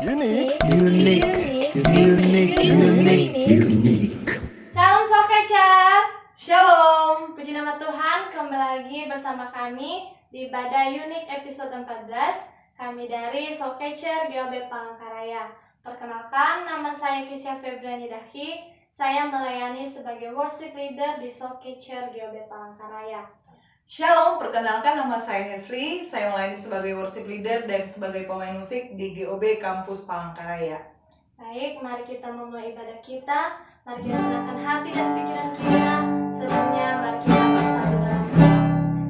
Unique. Salam Sokecer. Shalom. Puji nama Tuhan, kembali lagi bersama kami di Badai Unik episode 14. Kami dari Sokecer GOB Palangkaraya. Perkenalkan, nama saya Kisya Febriani Dahi. Saya melayani sebagai worship leader di Sokecer GOB Palangkaraya. Shalom, perkenalkan nama saya Hesli. Saya melayani sebagai worship leader dan sebagai pemain musik di GOB Kampus Palangkaraya. Baik, mari kita memulai ibadah kita. Mari kita tenangkan hati dan pikiran kita. Sebelumnya, mari kita bersatu dalam doa.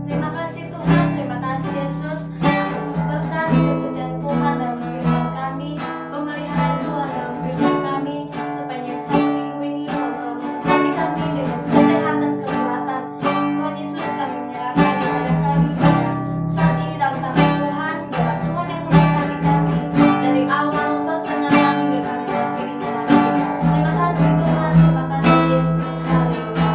Terima kasih Tuhan, terima kasih Yesus atas berkat kesetiaan Tuhan dalam kehidupan kami, pemeliharaan Tuhan dalam kehidupan kami sepanjang 1 minggu ini. Tuhan telah memberkati kami dengan kesehatan, kekuatan. Tuhan Yesus, kami menyerahkan ibadah kami pada saat ini dalam tangan Tuhan. Biarlah Tuhan yang memberkati kami dari awal pertengahan hingga kami mengakhirinya nanti. Terima kasih Tuhan, terima kasih Yesus. Haleluya.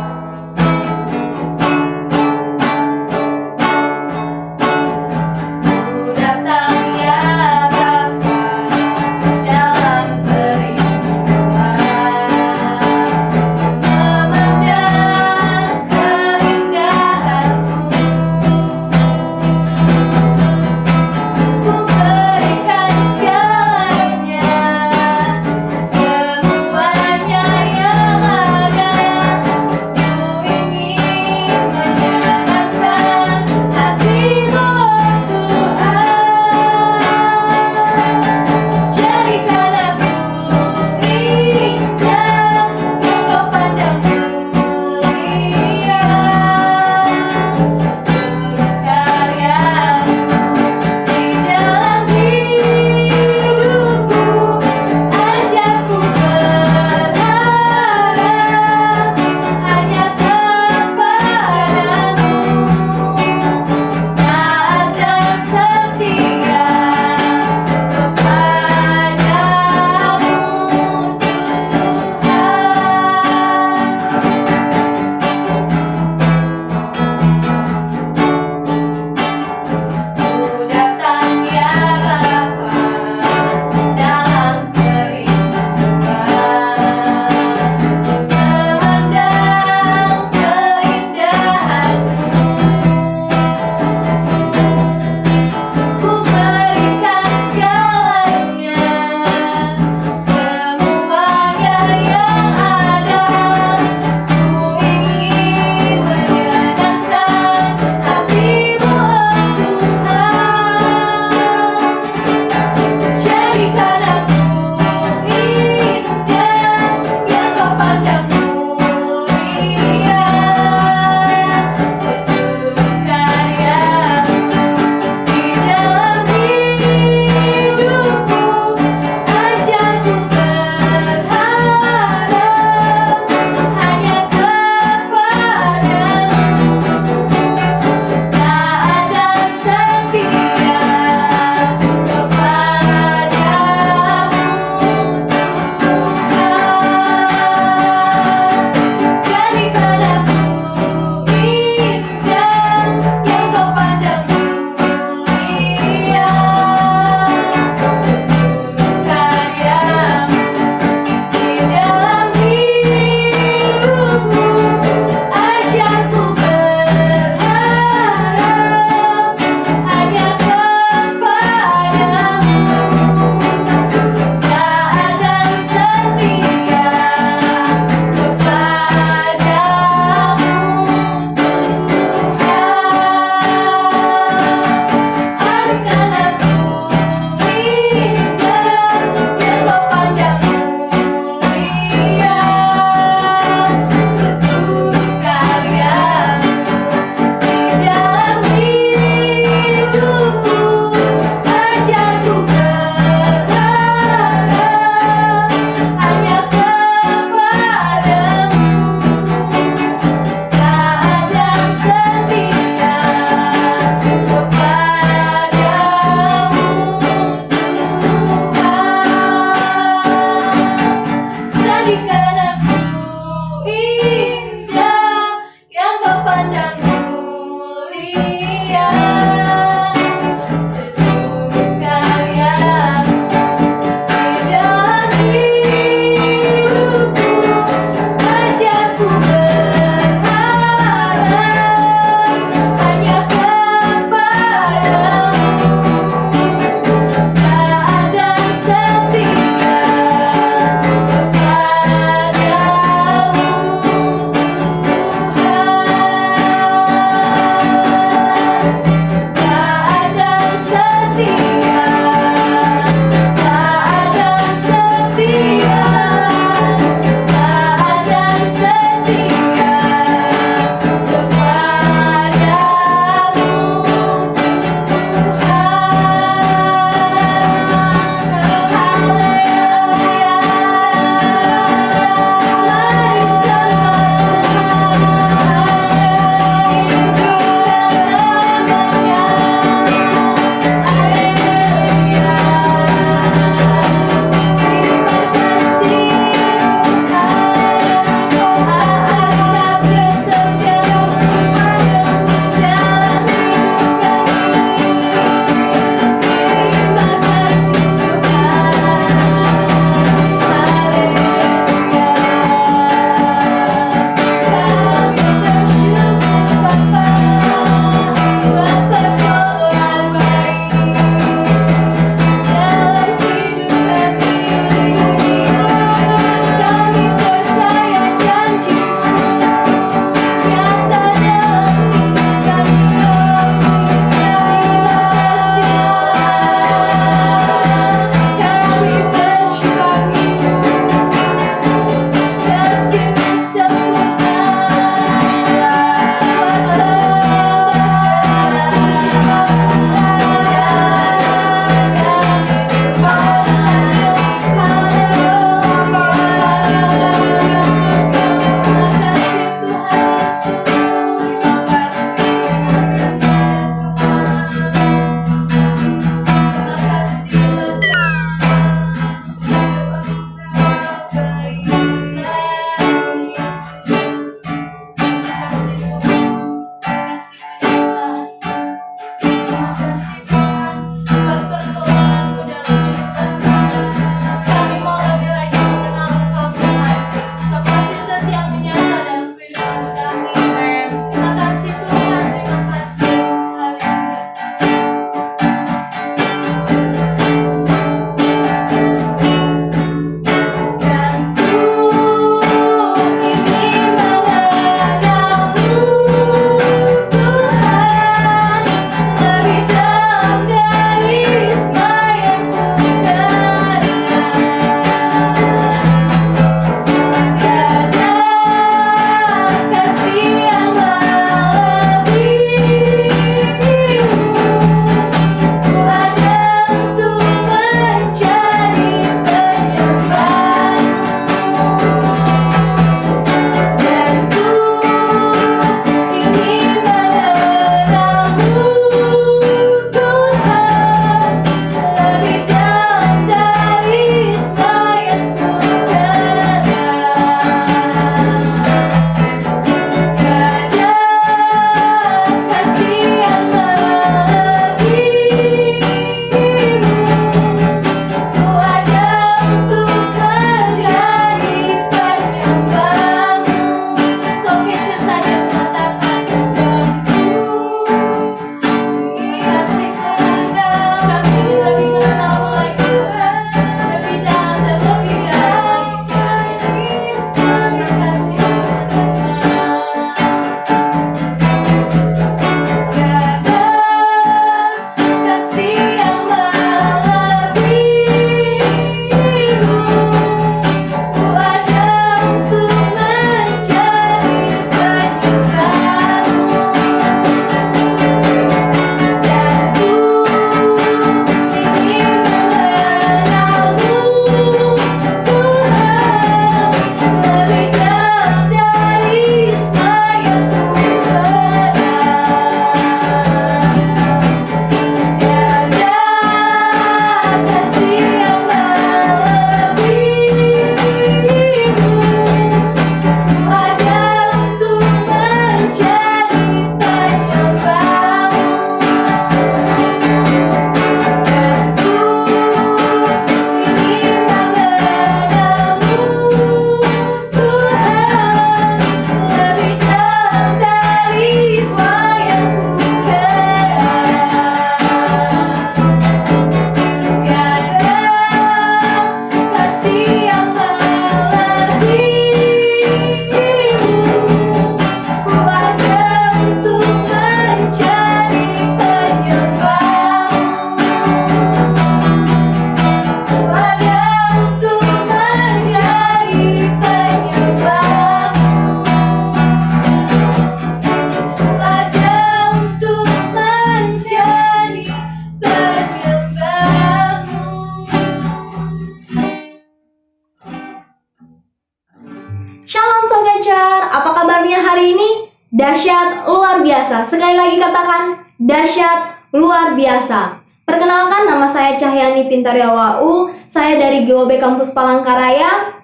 dahsyat, luar biasa. Sekali lagi katakan, dahsyat, luar biasa. Perkenalkan, nama saya Cahyani Pintariawau. Saya dari GOB Kampus Palangkaraya.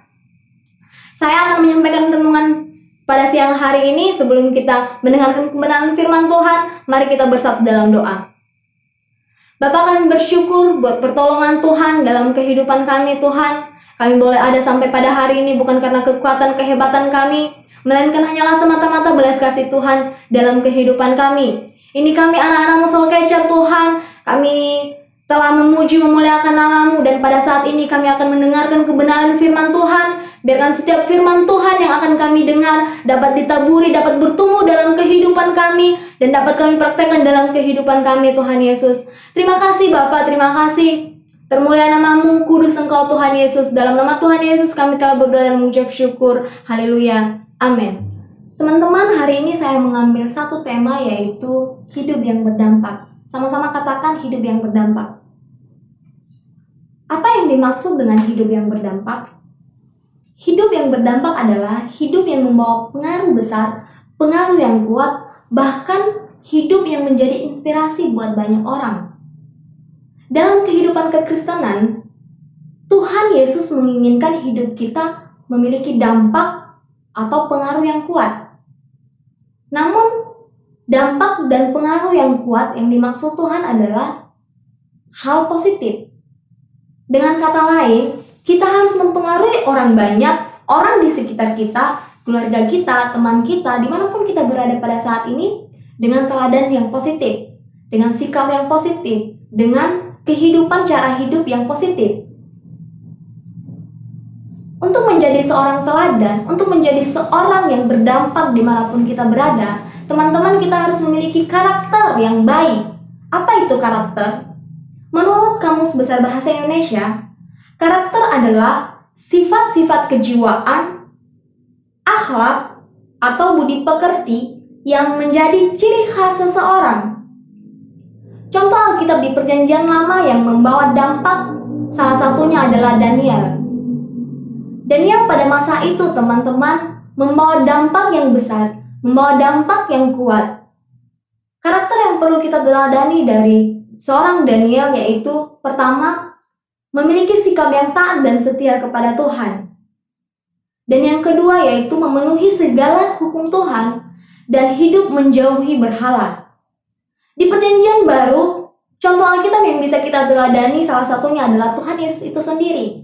Saya akan menyampaikan renungan pada siang hari ini. Sebelum kita mendengarkan kebenaran firman Tuhan, mari kita bersatu dalam doa. Bapa, kami bersyukur buat pertolongan Tuhan dalam kehidupan kami, Tuhan. Kami boleh ada sampai pada hari ini bukan karena kekuatan kehebatan kami, melainkan hanyalah semata-mata belas kasih Tuhan dalam kehidupan kami. Ini kami anak-anakmu Soul Catcher, Tuhan. Kami telah memuji memuliakan nama-Mu, dan pada saat ini kami akan mendengarkan kebenaran firman Tuhan. Biarkan setiap firman Tuhan yang akan kami dengar dapat ditaburi, dapat bertumbuh dalam kehidupan kami, dan dapat kami praktekkan dalam kehidupan kami, Tuhan Yesus. Terima kasih Bapa, terima kasih. Termulia nama-Mu, kudus Engkau Tuhan Yesus. Dalam nama Tuhan Yesus kami telah berdoa dan mengucap syukur. Haleluya. Amin. Teman-teman, hari ini saya mengambil satu tema, yaitu hidup yang berdampak. Sama-sama katakan hidup yang berdampak. Apa yang dimaksud dengan hidup yang berdampak? Hidup yang berdampak adalah hidup yang membawa pengaruh besar, pengaruh yang kuat, bahkan hidup yang menjadi inspirasi buat banyak orang. Dalam kehidupan kekristenan, Tuhan Yesus menginginkan hidup kita memiliki dampak atau pengaruh yang kuat. Namun, dampak dan pengaruh yang kuat yang dimaksud Tuhan adalah hal positif. Dengan kata lain, kita harus mempengaruhi orang banyak, orang di sekitar kita, keluarga kita, teman kita, dimanapun kita berada pada saat ini, dengan teladan yang positif, dengan sikap yang positif, dengan kehidupan cara hidup yang positif. Untuk menjadi seorang teladan, untuk menjadi seorang yang berdampak dimanapun kita berada, teman-teman, kita harus memiliki karakter yang baik. Apa itu karakter? Menurut Kamus Besar Bahasa Indonesia, karakter adalah sifat-sifat kejiwaan, akhlak, atau budi pekerti yang menjadi ciri khas seseorang. Contoh Alkitab di Perjanjian Lama yang membawa dampak, salah satunya adalah Daniel. Daniel pada masa itu, teman-teman, membawa dampak yang besar, membawa dampak yang kuat. Karakter yang perlu kita teladani dari seorang Daniel yaitu, pertama, memiliki sikap yang taat dan setia kepada Tuhan. Dan yang kedua yaitu memenuhi segala hukum Tuhan dan hidup menjauhi berhala. Di Perjanjian Baru, contoh Alkitab yang bisa kita teladani salah satunya adalah Tuhan Yesus itu sendiri.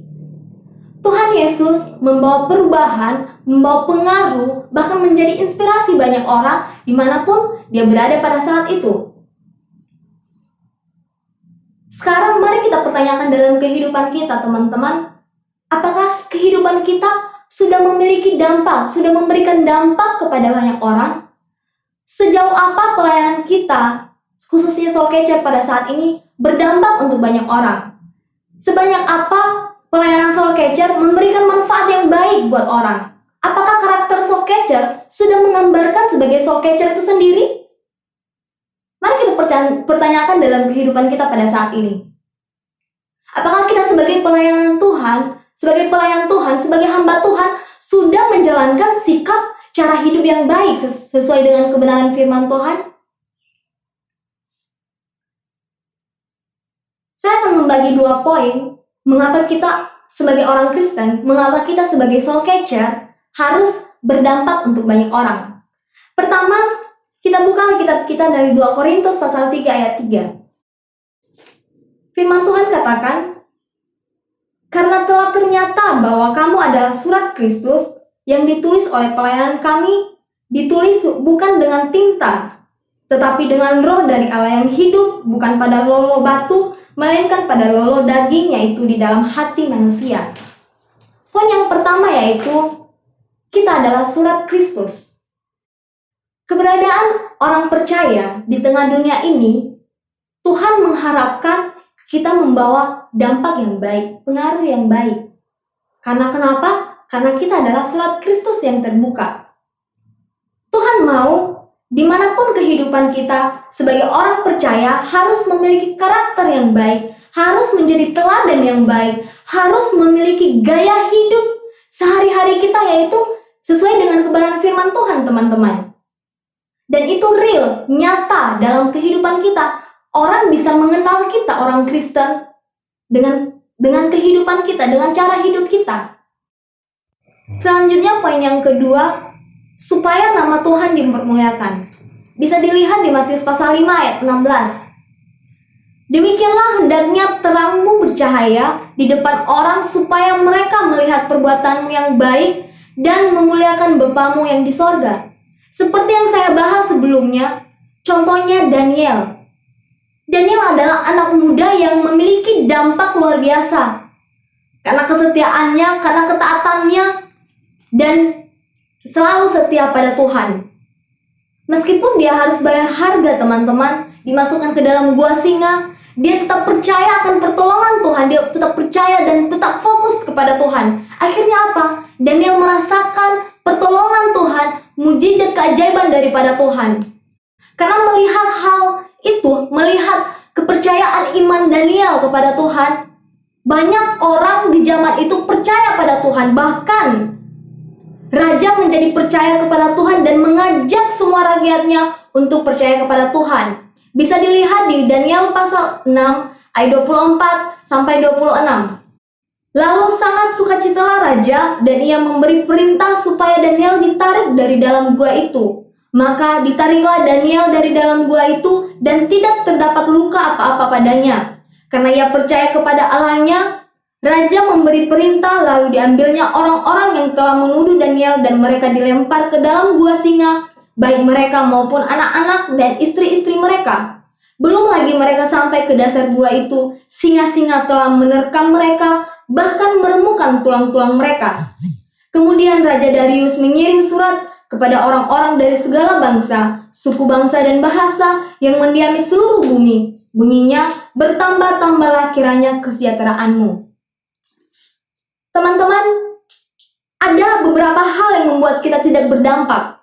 Tuhan Yesus membawa perubahan, membawa pengaruh, bahkan menjadi inspirasi banyak orang dimanapun dia berada pada saat itu. Sekarang mari kita pertanyakan dalam kehidupan kita, teman-teman. Apakah kehidupan kita sudah memiliki dampak, sudah memberikan dampak kepada banyak orang? Sejauh apa pelayanan kita, khususnya Soul Catcher pada saat ini, berdampak untuk banyak orang? Sebanyak apa pelayanan Soul Catcher memberikan manfaat yang baik buat orang? Apakah karakter Soul Catcher sudah menggambarkan sebagai Soul Catcher itu sendiri? Mari kita pertanyakan dalam kehidupan kita pada saat ini. Apakah kita sebagai pelayan Tuhan, sebagai hamba Tuhan, sudah menjalankan sikap cara hidup yang baik sesuai dengan kebenaran firman Tuhan? Saya akan membagi 2 poin, mengapa kita sebagai orang Kristen, mengapa kita sebagai Soul Catcher harus berdampak untuk banyak orang. Pertama, kita buka Alkitab kita dari 2 Korintus pasal 3 ayat 3. Firman Tuhan katakan, karena telah ternyata bahwa kamu adalah surat Kristus yang ditulis oleh pelayanan kami, ditulis bukan dengan tinta, tetapi dengan roh dari Allah yang hidup, bukan pada lolo batu, melainkan pada lolo daging, yaitu di dalam hati manusia. Poin yang pertama yaitu, kita adalah surat Kristus. Keberadaan orang percaya di tengah dunia ini, Tuhan mengharapkan kita membawa dampak yang baik, pengaruh yang baik. Karena kenapa? Karena kita adalah surat Kristus yang terbuka. Tuhan mau dimanapun kehidupan kita sebagai orang percaya harus memiliki karakter yang baik, harus menjadi teladan yang baik, harus memiliki gaya hidup sehari-hari kita, yaitu sesuai dengan kebenaran firman Tuhan, teman-teman. Dan itu real, nyata dalam kehidupan kita. Orang bisa mengenal kita, orang Kristen, dengan kehidupan kita, dengan cara hidup kita. Selanjutnya poin yang kedua, supaya nama Tuhan dipermuliakan. Bisa dilihat di Matius pasal 5 ayat 16. Demikianlah hendaknya terangmu bercahaya di depan orang supaya mereka melihat perbuatanmu yang baik dan memuliakan Bapamu yang di sorga. Seperti yang saya bahas sebelumnya, contohnya Daniel. Daniel adalah anak muda yang memiliki dampak luar biasa. Karena kesetiaannya, karena ketaatannya, dan selalu setia pada Tuhan. Meskipun dia harus bayar harga teman-teman, dimasukkan ke dalam gua singa, dia tetap percaya akan pertolongan Tuhan, dia tetap percaya dan tetap fokus kepada Tuhan. Akhirnya apa? Daniel merasakan pertolongan Tuhan, mujizat keajaiban daripada Tuhan. Karena melihat hal itu, melihat kepercayaan iman Daniel kepada Tuhan, banyak orang di zaman itu percaya pada Tuhan. Bahkan raja menjadi percaya kepada Tuhan dan mengajak semua rakyatnya untuk percaya kepada Tuhan. Bisa dilihat di Daniel pasal 6 ayat 24 sampai 26. Lalu sangat sukacitalah raja dan ia memberi perintah supaya Daniel ditarik dari dalam gua itu. Maka ditariklah Daniel dari dalam gua itu dan tidak terdapat luka apa-apa padanya. Karena ia percaya kepada Allahnya, raja memberi perintah lalu diambilnya orang-orang yang telah menuduh Daniel dan mereka dilempar ke dalam gua singa, baik mereka maupun anak-anak dan istri-istri mereka. Belum lagi mereka sampai ke dasar gua itu, singa-singa telah menerkam mereka, bahkan meremukan tulang-tulang mereka. Kemudian Raja Darius mengirim surat kepada orang-orang dari segala bangsa, suku bangsa dan bahasa yang mendiami seluruh bumi. Bunyinya, bertambah-tambahlah kiranya kesejahteraanmu. Teman-teman, ada beberapa hal yang membuat kita tidak berdampak.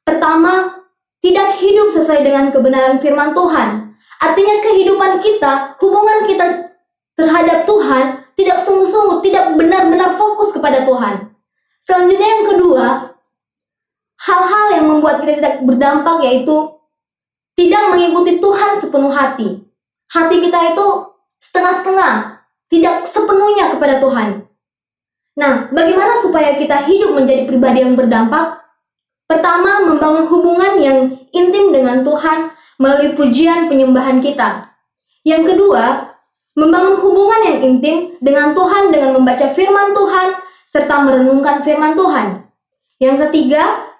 Pertama, tidak hidup sesuai dengan kebenaran firman Tuhan. Artinya kehidupan kita, hubungan kita terhadap Tuhan tidak sungguh-sungguh, tidak benar-benar fokus kepada Tuhan. Selanjutnya yang kedua, hal-hal yang membuat kita tidak berdampak yaitu tidak mengikuti Tuhan sepenuh hati. Hati kita itu setengah-setengah, tidak sepenuhnya kepada Tuhan. Nah, bagaimana supaya kita hidup menjadi pribadi yang berdampak? Pertama, membangun hubungan yang intim dengan Tuhan melalui pujian penyembahan kita. Yang kedua, membangun hubungan yang intim dengan Tuhan dengan membaca firman Tuhan serta merenungkan firman Tuhan. Yang ketiga,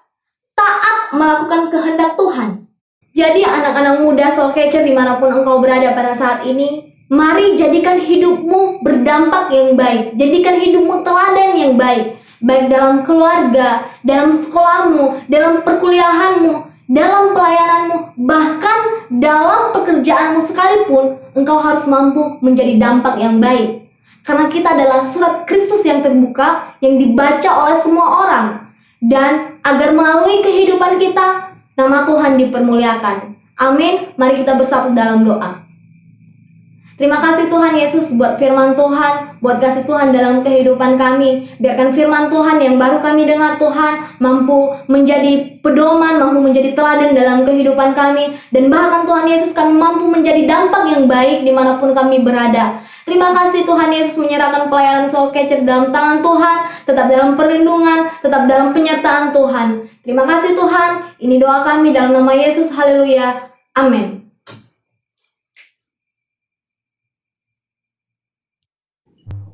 taat melakukan kehendak Tuhan. Jadi anak-anak muda Soul Catcher dimanapun engkau berada pada saat ini, mari jadikan hidupmu berdampak yang baik. Jadikan hidupmu teladan yang baik. Baik dalam keluarga, dalam sekolahmu, dalam perkuliahanmu, dalam pelayananmu, bahkan dalam pekerjaanmu sekalipun, engkau harus mampu menjadi dampak yang baik. Karena kita adalah surat Kristus yang terbuka, yang dibaca oleh semua orang. Dan agar melalui kehidupan kita, nama Tuhan dipermuliakan. Amin. Mari kita bersatu dalam doa. Terima kasih Tuhan Yesus buat firman Tuhan, buat kasih Tuhan dalam kehidupan kami. Biarkan firman Tuhan yang baru kami dengar Tuhan mampu menjadi pedoman, mampu menjadi teladan dalam kehidupan kami. Dan bahkan Tuhan Yesus kami mampu menjadi dampak yang baik dimanapun kami berada. Terima kasih Tuhan Yesus menyerahkan pelayanan Soul Catcher dalam tangan Tuhan, tetap dalam perlindungan, tetap dalam penyertaan Tuhan. Terima kasih Tuhan, ini doa kami dalam nama Yesus, haleluya, amin.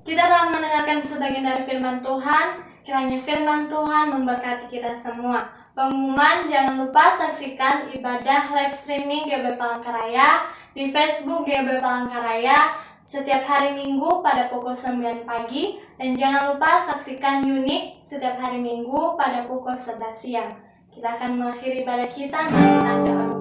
Kita telah mendengarkan sebagian dari firman Tuhan. Kiranya firman Tuhan memberkati kita semua. Pengumuman, jangan lupa saksikan ibadah live streaming GOB Palangkaraya di Facebook GOB Palangkaraya setiap hari Minggu pada pukul 9 pagi. Dan jangan lupa saksikan Unik setiap hari Minggu pada pukul 11 siang. Kita akan mengakhiri ibadah kita, mari kita doa.